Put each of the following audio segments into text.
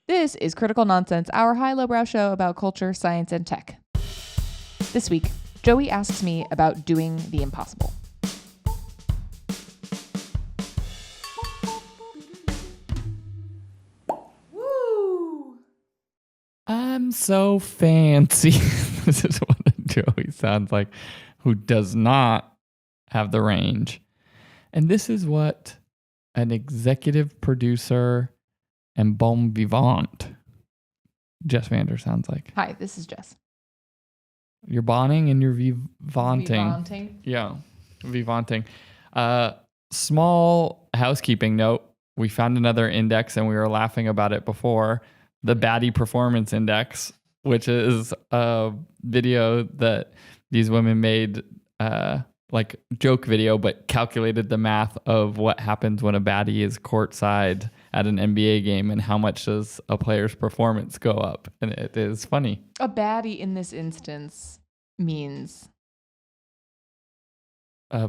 This is Critical Nonsense, our high-lowbrow show about culture, science, and tech. This week, Joey asks me about doing the impossible. Woo! I'm so fancy. This is what Joey sounds like, who does not have the range. And this is what an executive producer and bon vivant Jess Vander sounds like. Hi, this is Jess. You're bonning and you're vivanting. Vivanting? Yeah, vivanting. Small housekeeping note. We found another index and we were laughing about it before. The Baddie Performance Index, which is a video that these women made, like joke video, but calculated the math of what happens when a baddie is courtside at an NBA game and how much does a player's performance go up. And it is funny. A baddie in this instance means A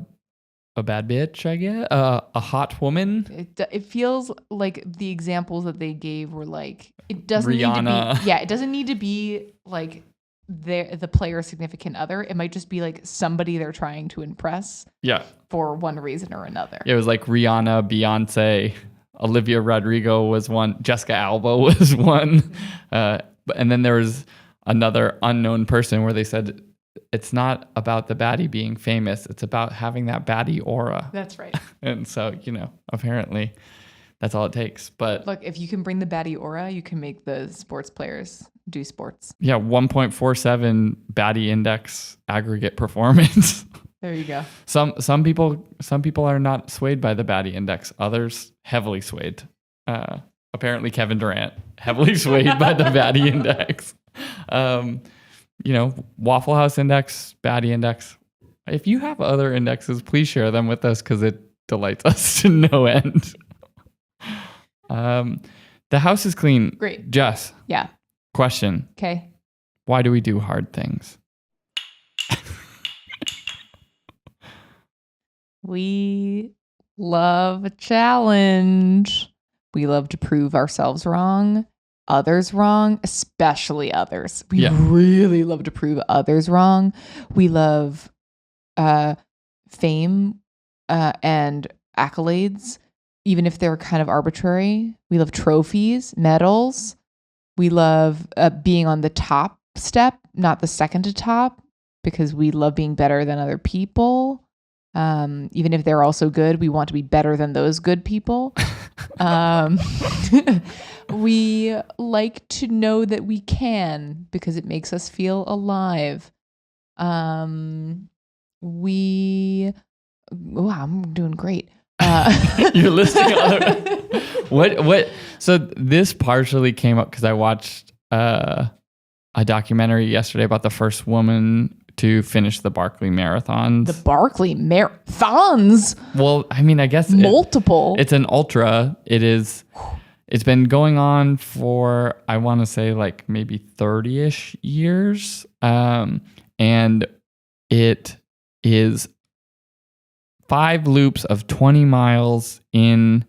bad bitch, I guess. A hot woman. it feels like the examples that they gave were like, it doesn't Rihanna. need to be, it doesn't need to be like the player's significant other. It might just be like somebody they're trying to impress. Yeah. For one reason or another. It was like Rihanna, Beyonce, Olivia Rodrigo was one, Jessica Alba was one. And then there was another unknown person where they said, it's not about the baddie being famous. It's about having that baddie aura. That's right. And so, apparently that's all it takes. But look, if you can bring the baddie aura, you can make the sports players do sports. Yeah, 1.47 baddie index aggregate performance. There you go. Some people are not swayed by the baddie index. Others heavily swayed. Apparently Kevin Durant heavily swayed by the baddie index. Waffle House index, baddie index. If you have other indexes, please share them with us because it delights us to no end. The house is clean. Great. Jess. Yeah. Question. Okay. Why do we do hard things? We love a challenge. We love to prove ourselves wrong, others wrong, especially others. We really love to prove others wrong. We love fame and accolades, even if they're kind of arbitrary. We love trophies, medals. We love being on the top step, not the second to top, because we love being better than other people. Even if they're also good, we want to be better than those good people. We like to know that we can because it makes us feel alive. I'm doing great. You're listing other. What? So this partially came up because I watched a documentary yesterday about the first woman to finish the Barkley Marathons. The Barkley Marathons? Well, I mean, I guess multiple. It's an ultra. It's been going on for, I want to say, like maybe 30-ish years. And it is 5 loops of 20 miles in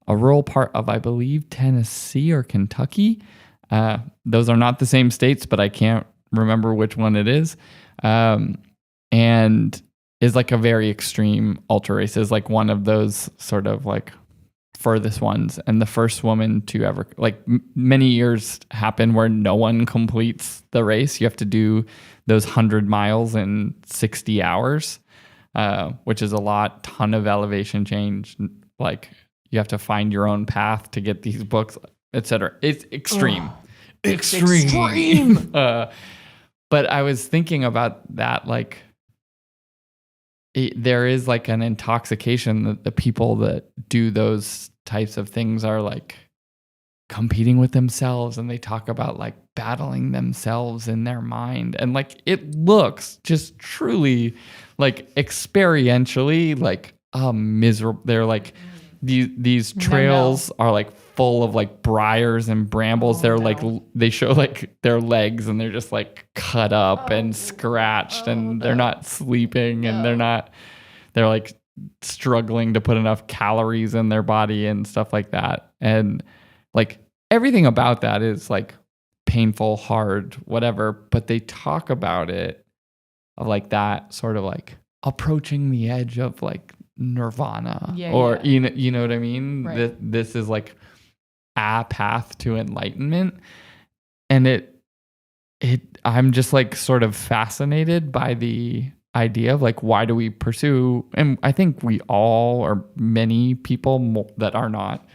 a rural part of, I believe, Tennessee or Kentucky. Those are not the same states, but I can't remember which one it is. And is like a very extreme ultra race. Is like one of those sort of like furthest ones. And the first woman to ever, like many years happen where no one completes the race. You have to do those 100 miles in 60 hours, which is a ton of elevation change. Like you have to find your own path to get these books, etc. It's extreme. Extreme. But I was thinking about that, like there is like an intoxication that the people that do those types of things are like competing with themselves, and they talk about like battling themselves in their mind, and like it looks just truly like experientially like miserable. They're like these trails are like full of like briars and brambles. They show like their legs and they're just like cut up and scratched, and they're not sleeping, and they're like struggling to put enough calories in their body and stuff like that. And like everything about that is like painful, hard, whatever, but they talk about it of like that sort of like approaching the edge of like nirvana, you know what I mean? Right. This is like a path to enlightenment. And I'm just like sort of fascinated by the idea of like, why do we pursue, and I think we all, or many people that are not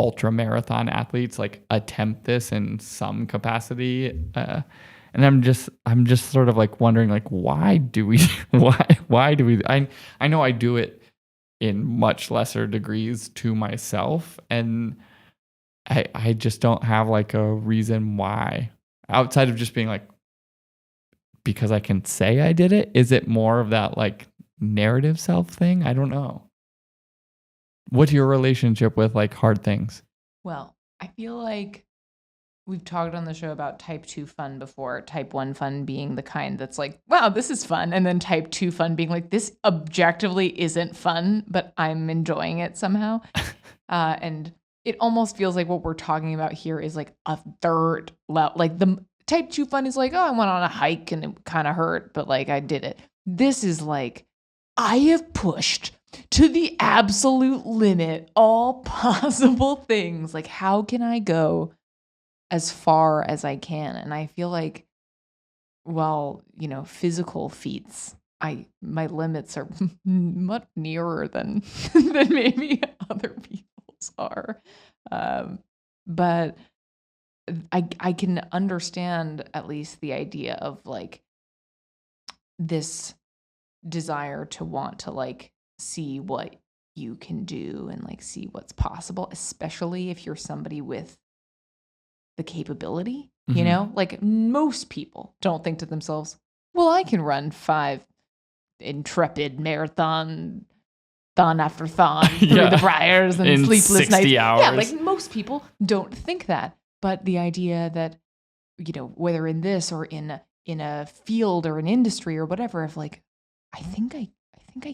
ultra marathon athletes, like attempt this in some capacity. And I'm just sort of like wondering, like, why do we, why do we, I know I do it in much lesser degrees to myself. And I just don't have like a reason why, outside of just being like, because I can say I did it. Is it more of that like narrative self thing? I don't know. What's your relationship with like hard things? Well, I feel like we've talked on the show about type 2 fun before. Type 1 fun being the kind that's like, wow, this is fun. And then type 2 fun being like, this objectively isn't fun, but I'm enjoying it somehow. And it almost feels like what we're talking about here is like a third level. Like the type 2 fun is like, oh, I went on a hike and it kind of hurt, but like I did it. This is like, I have pushed to the absolute limit all possible things. Like, how can I go as far as I can? And I feel like, well, you know, physical feats, my limits are much nearer than maybe other people's are. But I can understand at least the idea of like this desire to want to like see what you can do and like see what's possible, especially if you're somebody with the capability, you know, like most people don't think to themselves, well, I can run 5 intrepid marathon after thon through the briars and in sleepless 60 nights. hours. Yeah, like most people don't think that. But the idea that, you know, whether in this or in a field or an industry or whatever, of like, I think I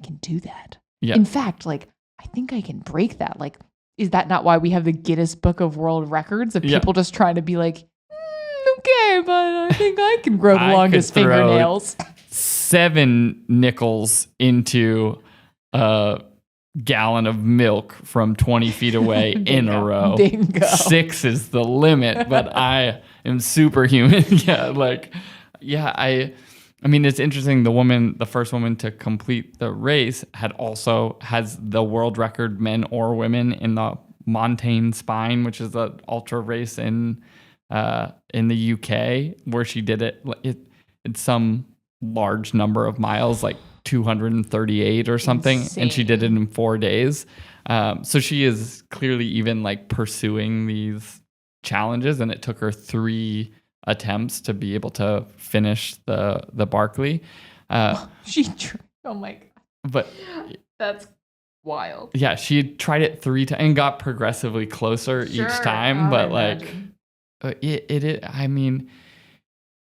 can do that. Yeah. In fact, like, I think I can break that. Like, is that not why we have the Guinness Book of World Records of people just trying to be like, okay, but I think I can grow the longest fingernails. 7 nickels into a gallon of milk from 20 feet away in a row. Bingo. 6 is the limit, but I am superhuman. I mean, it's interesting. The first woman to complete the race has the world record, men or women, in the Montane Spine, which is the ultra race in the UK, where she did it. It's some large number of miles, like 238 or something, Insane. and she did it in 4 days. So she is clearly even like pursuing these challenges, and it took her 3 attempts to be able to finish the Barkley. Oh my God. But that's wild. Yeah, she had tried it 3 times and got progressively closer each time. But like, I mean,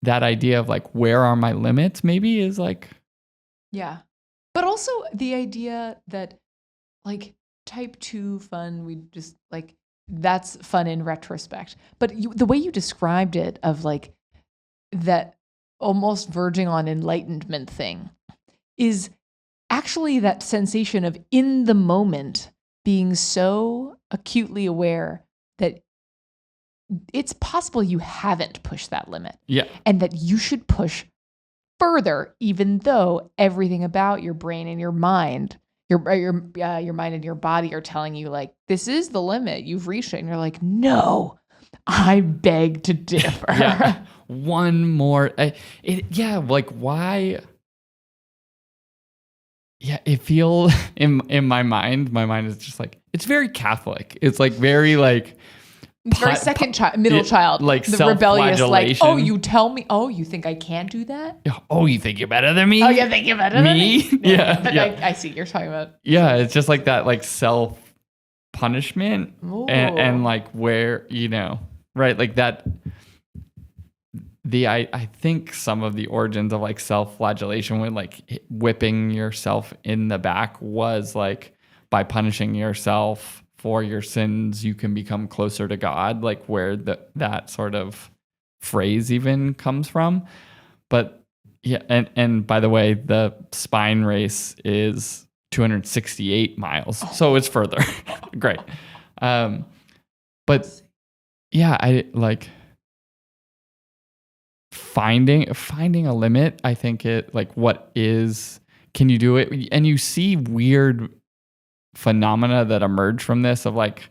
that idea of like, where are my limits maybe is like. Yeah. But also the idea that like type 2 fun, we just like, that's fun in retrospect. But the way you described it, of like that almost verging on enlightenment thing, is actually that sensation of in the moment being so acutely aware that it's possible you haven't pushed that limit. Yeah. And that you should push further, even though everything about your brain and your mind, your mind and your body are telling you like, this is the limit, you've reached it. And you're like, no, I beg to differ. Yeah. One more. Like why? Yeah, it feels in my mind is just like, it's very Catholic. It's like very like. It's very middle child, like the rebellious, like, self-flagellation. oh, you tell me, oh, you think I can't do that? Oh, you think you're better than me? Oh, you think you're better than me? Yeah. I see what you're talking about. Yeah, it's just like that, like self punishment and like where, you know, right, like that. I think some of the origins of like self-flagellation, with like whipping yourself in the back, was like by punishing yourself for your sins, you can become closer to God, like where that sort of phrase even comes from. But yeah, and by the way, the spine race is 268 miles, so it's further. Great. But yeah, I like finding a limit. I think it like can you do it? And you see weird phenomena that emerge from this of like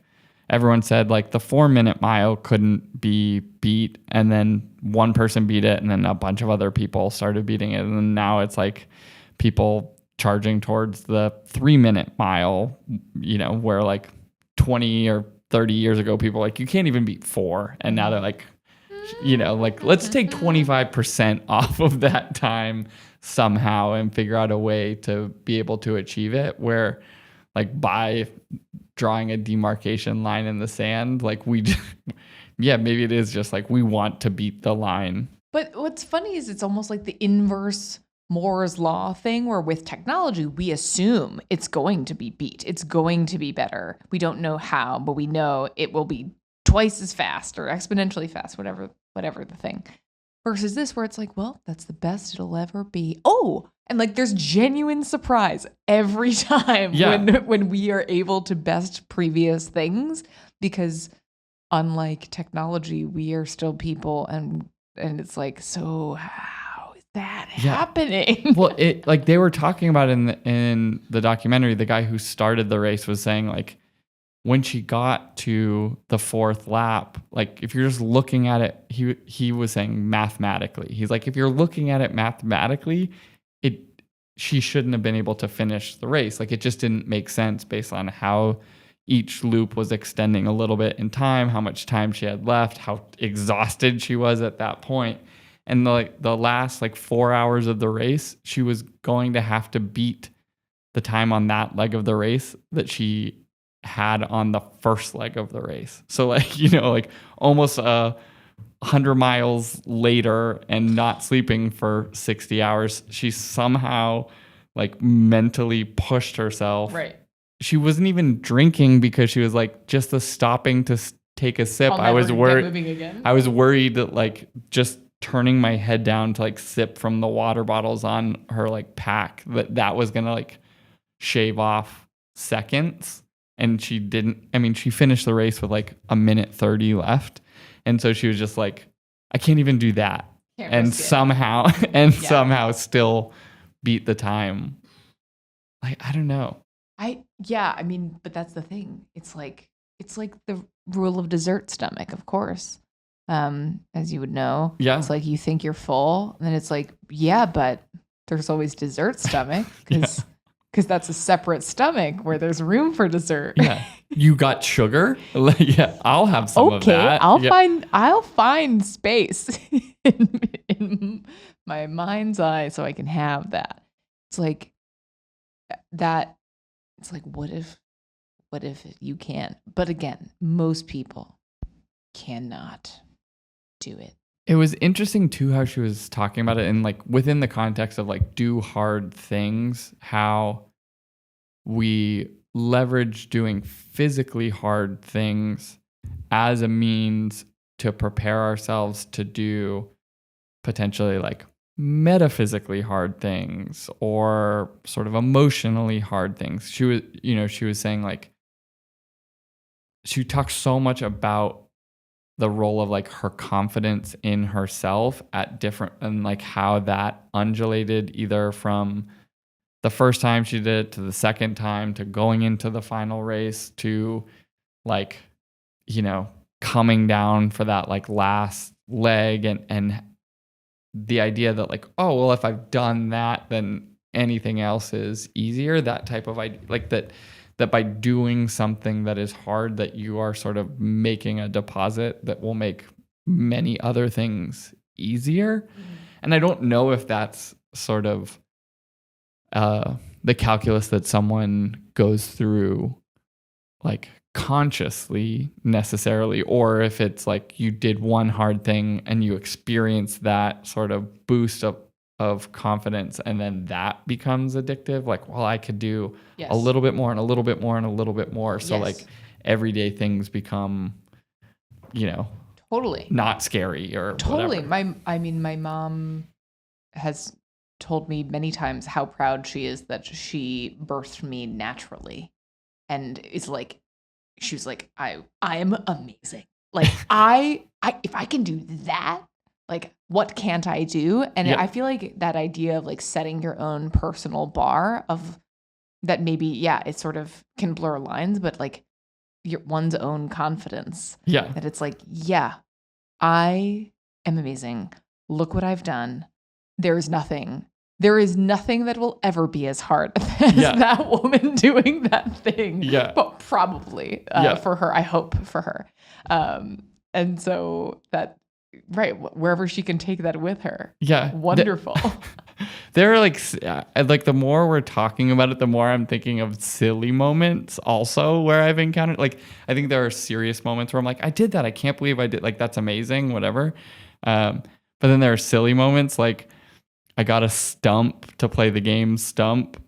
everyone said like the 4-minute mile couldn't be beat, and then one person beat it, and then a bunch of other people started beating it, and then now it's like people charging towards the 3-minute mile, where like 20 or 30 years ago people were like, you can't even beat 4, and now they're like, like let's take 25% off of that time somehow and figure out a way to be able to achieve it, where like by drawing a demarcation line in the sand, like maybe it is just like we want to beat the line. But what's funny is it's almost like the inverse Moore's law thing, where with technology, we assume it's going to be beat. It's going to be better. We don't know how, but we know it will be twice as fast or exponentially fast, whatever the thing. Versus this, where it's like, well, that's the best it'll ever be. Oh, and like there's genuine surprise every time when we are able to best previous things, because unlike technology, we are still people, and it's like, so how is that happening? Well, it like they were talking about in the documentary, the guy who started the race was saying like, when she got to the 4th lap, like if you're just looking at it, he was saying mathematically, he's like, if you're looking at it mathematically, she shouldn't have been able to finish the race. Like it just didn't make sense based on how each loop was extending a little bit in time, how much time she had left, how exhausted she was at that point. And the last like 4 hours of the race, she was going to have to beat the time on that leg of the race that she had on the first leg of the race. So like, like almost 100 miles later and not sleeping for 60 hours, she somehow like mentally pushed herself. Right. She wasn't even drinking because she was like just the stopping to take a sip. I was worried. I was worried that like just turning my head down to like sip from the water bottles on her like pack, that was going to like shave off seconds. And she didn't. I mean, she finished the race with like 1:30 left. And so she was just like, I can't even do that. And somehow still beat the time. Like, I don't know. I mean, but that's the thing. It's like the rule of dessert stomach, of course. As you would know. Yeah. It's like you think you're full, and then it's like, yeah, but there's always dessert stomach, because that's a separate stomach where there's room for dessert. Yeah. You got sugar? Yeah, I'll have some of that. I'll find space in my mind's eye so I can have that. It's like that. It's like, what if you can't? But again, most people cannot do it. It was interesting too how she was talking about it, and like within the context of like do hard things, how we leverage doing physically hard things as a means to prepare ourselves to do potentially like metaphysically hard things or sort of emotionally hard things. She was saying like, she talks so much about the role of like her confidence in herself at different, and like how that undulated either from the first time she did it to the second time to going into the final race to like, coming down for that like last leg, and the idea that like, oh, well, if I've done that, then anything else is easier. That type of idea, like that by doing something that is hard, that you are sort of making a deposit that will make many other things easier. Mm-hmm. And I don't know if that's sort of the calculus that someone goes through like consciously necessarily, or if it's like you did one hard thing and you experience that sort of boost of confidence, and then that becomes addictive. Like, well, I could do a little bit more and a little bit more and a little bit more. So like everyday things become, Totally. not scary or Totally. whatever. My mom has told me many times how proud she is that she birthed me naturally. And it's like, she was like, I am amazing. Like I if I can do that, like what can't I do? And Yeah. I feel like that idea of like setting your own personal bar of that maybe, it sort of can blur lines, but like one's own confidence. Yeah. That it's like, I am amazing. Look what I've done. There is nothing that will ever be as hard as that woman doing that thing. Yeah. But probably for her, I hope for her. And so that, right, wherever she can take that with her. Yeah. Wonderful. There are like the more we're talking about it, the more I'm thinking of silly moments also where I've encountered, like, I think there are serious moments where I'm like, I did that. I can't believe I did. Like, that's amazing, whatever. But then there are silly moments. Like I got a stump to play the game Stump,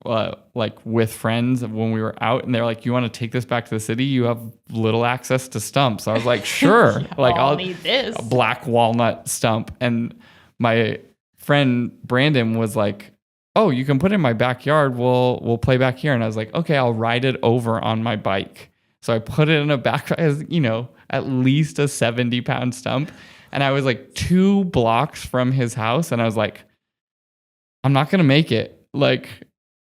like with friends when we were out, and they're like, you want to take this back to the city? You have little access to stumps. I was like, sure. Like I'll need this. A black walnut stump. And my friend Brandon was like, oh, you can put it in my backyard. We'll play back here. And I was like, okay, I'll ride it over on my bike. So I put it in a back, as at least a 70-pound stump. And I was like 2 blocks from his house. And I was like, I'm not going to make it. Like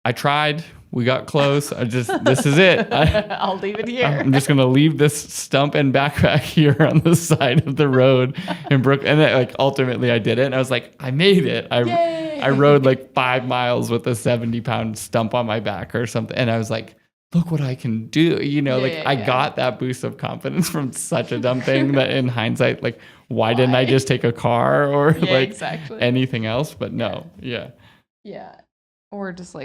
I tried, we got close. This is it. I'll leave it here. I'm just going to leave this stump and backpack here on the side of the road in Brooklyn. And then, ultimately I did it. And I was like, I made it. I rode 5 miles with a 70-pound stump on my back or something. And I was like, look what I can do. I got that boost of confidence from such a dumb thing that in hindsight, why didn't I just take a car or exactly. anything else? But no. Yeah. Or just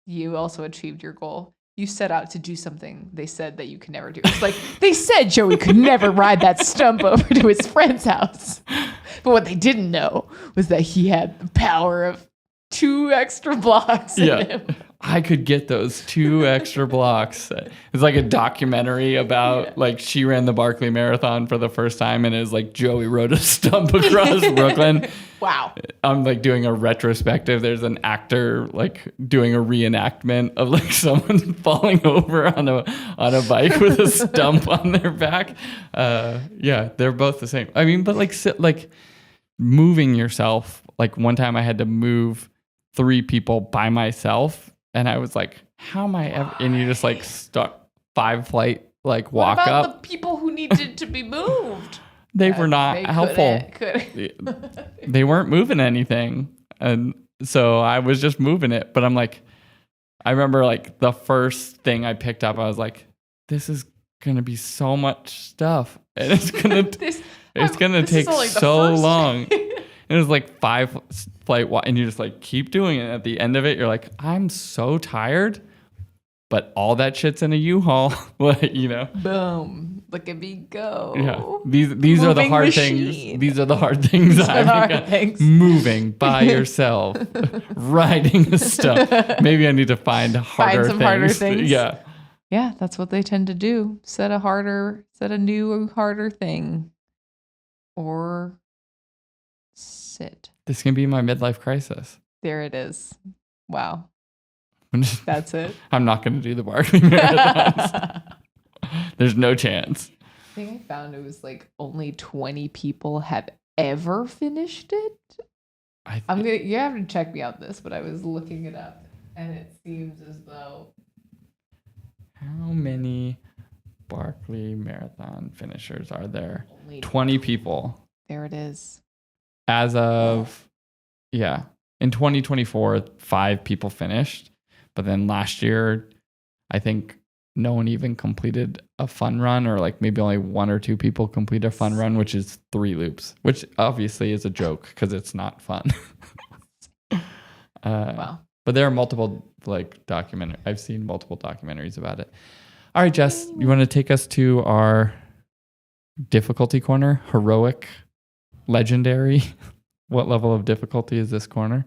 you also achieved your goal. You set out to do something they said that you could never do. It's like they said Joey could never ride that stump over to his friend's house. But what they didn't know was that he had the power of 2 extra blocks in him. I could get those 2 extra blocks. It's like a documentary about she ran the Barkley Marathon for the first time, and it was like Joey rode a stump across Brooklyn. Wow. I'm doing a retrospective. There's an actor doing a reenactment of someone falling over on a bike with a stump on their back. They're both the same. I mean, but moving yourself. One time I had to move 3 people by myself. And I was like, how am I ever? And you just start 5-flight, walk what about up. The people who needed to be moved. They were not helpful. They weren't moving anything. And so I was just moving it. But I'm like, I remember the first thing I picked up, I was like, this is going to be so much stuff. And it's going to take so long. It was 5-flight walk, and you just keep doing it. At the end of it, you're like, I'm so tired, but all that shit's in a U-Haul. Boom! Look at me go. Yeah, these are the hard things. These are the hard things. Moving by yourself, riding a stump. Maybe I need to find some harder things. Yeah, that's what they tend to do. Set a new harder thing, or sit. This can be my midlife crisis. There it is. Wow. That's it. I'm not going to do the Barkley Marathons. There's no chance. I think I found it was only 20 people have ever finished it. You have to check me out this, but I was looking it up and it seems as though. How many Barkley Marathon finishers are there? Only 20 people. There it is. As of, in 2024, 5 people finished. But then last year, I think no one even completed a fun run, or maybe only 1 or 2 people complete a fun run, which is 3 loops, which obviously is a joke because it's not fun. Wow. But there are multiple I've seen multiple documentaries about it. All right, Jess, you want to take us to our difficulty corner? Heroic, legendary. What level of difficulty is this corner?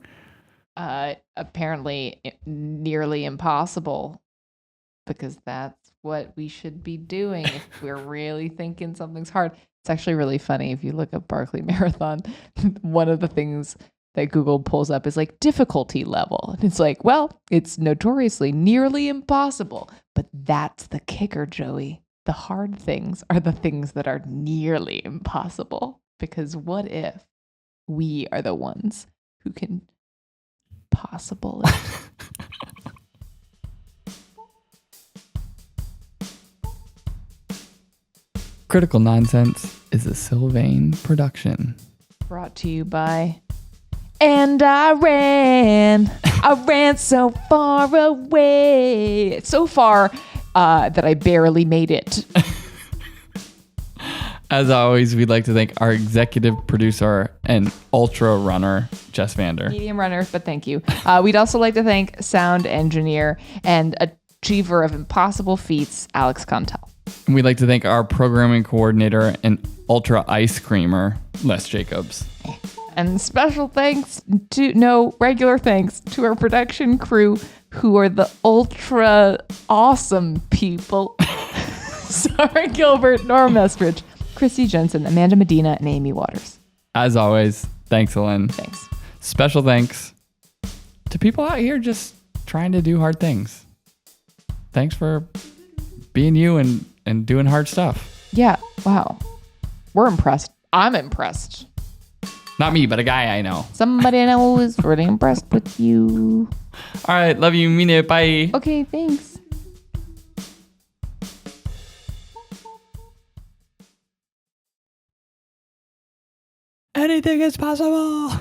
Apparently nearly impossible, because that's what we should be doing if we're really thinking something's hard. It's actually really funny if you look up Barkley Marathon. One of the things that Google pulls up is like difficulty level. And it's like, well, it's notoriously nearly impossible. But that's the kicker, Joey. The hard things are the things that are nearly impossible. Because what if we are the ones who can possible it? Critical Nonsense is a Sylvain production. Brought to you by... And I ran so far away. So far that I barely made it. As always, we'd like to thank our executive producer and ultra runner, Jess Vander. Medium runner, but thank you. We'd also like to thank sound engineer and achiever of impossible feats, Alex Contel. And we'd like to thank our programming coordinator and ultra ice creamer, Les Jacobs. And special thanks regular thanks to our production crew, who are the ultra awesome people. Sarah Gilbert, Norm Estridge, Chrissy Jensen, Amanda Medina, and Amy Waters. As always, thanks, Ellen. Thanks. Special thanks to people out here just trying to do hard things. Thanks for being you and doing hard stuff. Yeah. Wow. We're impressed. I'm impressed. Not me, but a guy I know. Somebody I know is really impressed with you. All right. Love you. Mean it. Bye. Okay. Thanks. Anything is possible.